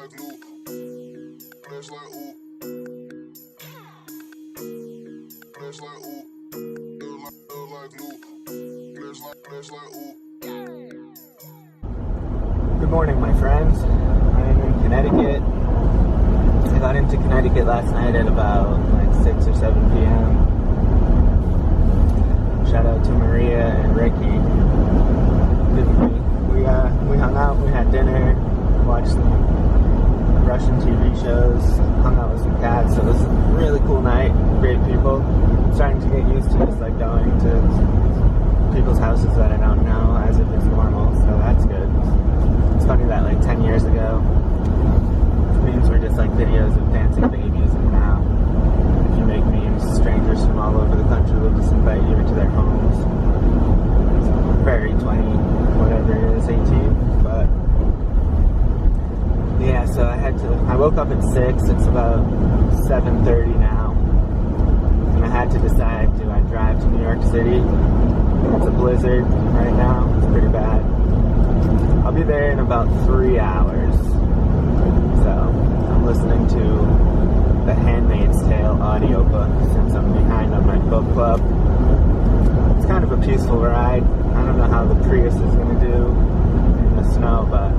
like glue. Flesh like ooh. Flesh like ooh. Feel like glue. Flesh like ooh. Good morning, my friends. I am in Connecticut. I got into Connecticut last night at about like 6 or 7 p.m. Shout out to Maria and Ricky. We hung out, we had dinner, watched some Russian TV shows, hung out with some cats. So it was a really cool night, great people. I'm starting to get used to just like going to people's houses that I don't know as if it's normal, so that's good. It's funny that like 10 years ago, memes were just like videos of dancing babies, and now if you make memes, strangers from all over the country will just invite you into their homes. It's very 20, whatever it is, 18, but yeah, so I woke up at 6, it's about 7:30 now, and I had to decide, do I drive to New York City? It's a blizzard right now, it's pretty bad. I'll be there in about 3 hours, so I'm listening to The Handmaid's Tale audiobook since I'm behind on my book club. It's kind of a peaceful ride. I don't know how the Prius is going to do in the snow, but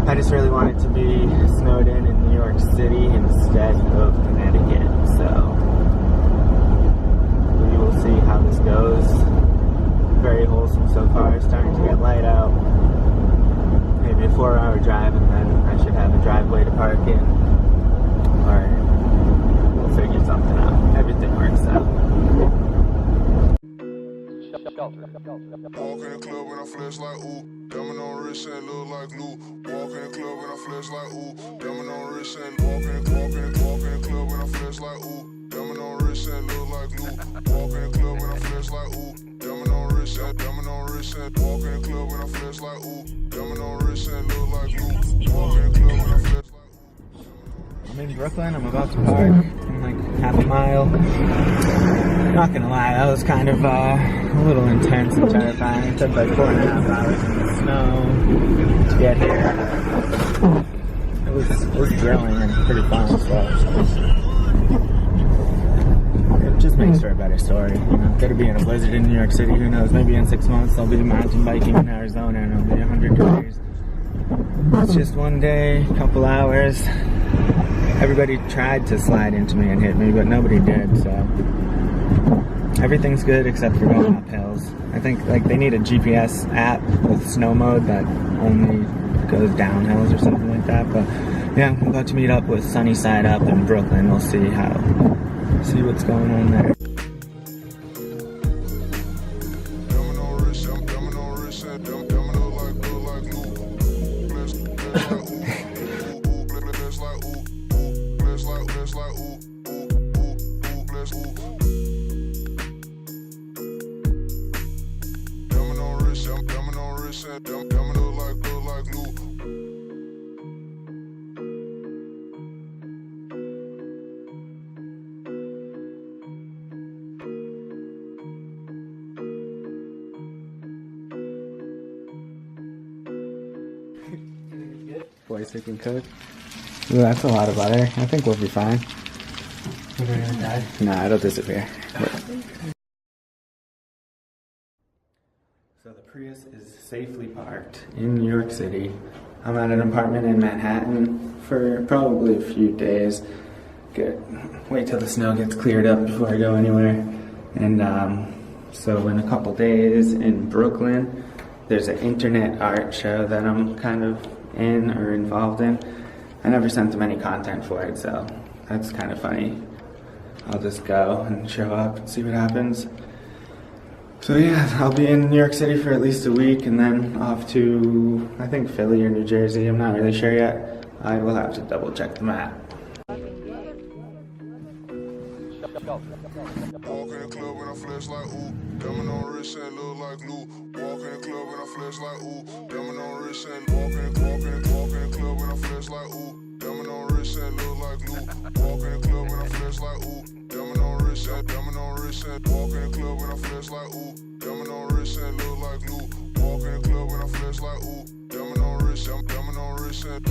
I just really want it to be snowed in New York City instead of Connecticut, so we will see how this goes. Very wholesome so far, starting to get light out. Maybe a 4-hour drive, and then I should have a driveway to park in, or we'll figure something out. Everything works out. Walk in the club and I flesh like ooh. Diamond on wrist and look like glue. Walk in the club and I flesh like ooh. Diamond on wrist and walk in the club and I flesh like ooh. Diamond on wrist and look like glue. Walk in the club and I flesh like ooh. Diamond on wrist and walk in the club and I flesh like ooh. Diamond on wrist and look like glue. Walk in the club and I flesh like ooh. I'm in Brooklyn. I'm about to park in like half a mile. Not gonna lie, that was kind of a little intense and terrifying. It took like 4.5 hours in the snow to get here. It was thrilling and pretty fun, so it just makes for a better story. You know, gonna be in a blizzard in New York City. Who knows? Maybe in 6 months I'll be mountain biking in Arizona and it'll be 100 degrees. It's just one day, couple hours. Everybody tried to slide into me and hit me, but nobody did, so everything's good except for going up hills. I think like they need a GPS app with snow mode that only goes down hills or something like that, but yeah, I'm about to meet up with Sunny Side Up in Brooklyn. We'll see what's going on there. Boys who can cook. Ooh, that's a lot of butter. I think we'll be fine. Are we gonna die? Nah, it'll disappear. So the Prius is safely parked in New York City. I'm at an apartment in Manhattan for probably a few days. Good. Wait till the snow gets cleared up before I go anywhere. And so in a couple days in Brooklyn, there's an internet art show that I'm kind of in or involved in. I never sent them any content for it, so that's kind of funny. I'll just go and show up and see what happens. So yeah, I'll be in New York City for at least a week and then off to, I think, Philly or New Jersey. I'm not really sure yet. I will have to double check the map. Walk in the club and I flesh like ooh. Diamond on wrist and look like glue. Walk in the club and I flesh like ooh. Diamond on wrist and walk in the club and I flesh like ooh. Diamond on wrist and look like glue. Walk in the club and I flesh like ooh. Diamond on wrist and walk in the club and I flesh like ooh. Diamond on wrist and look like glue. Walk in the club and I flesh like ooh. Diamond on wrist and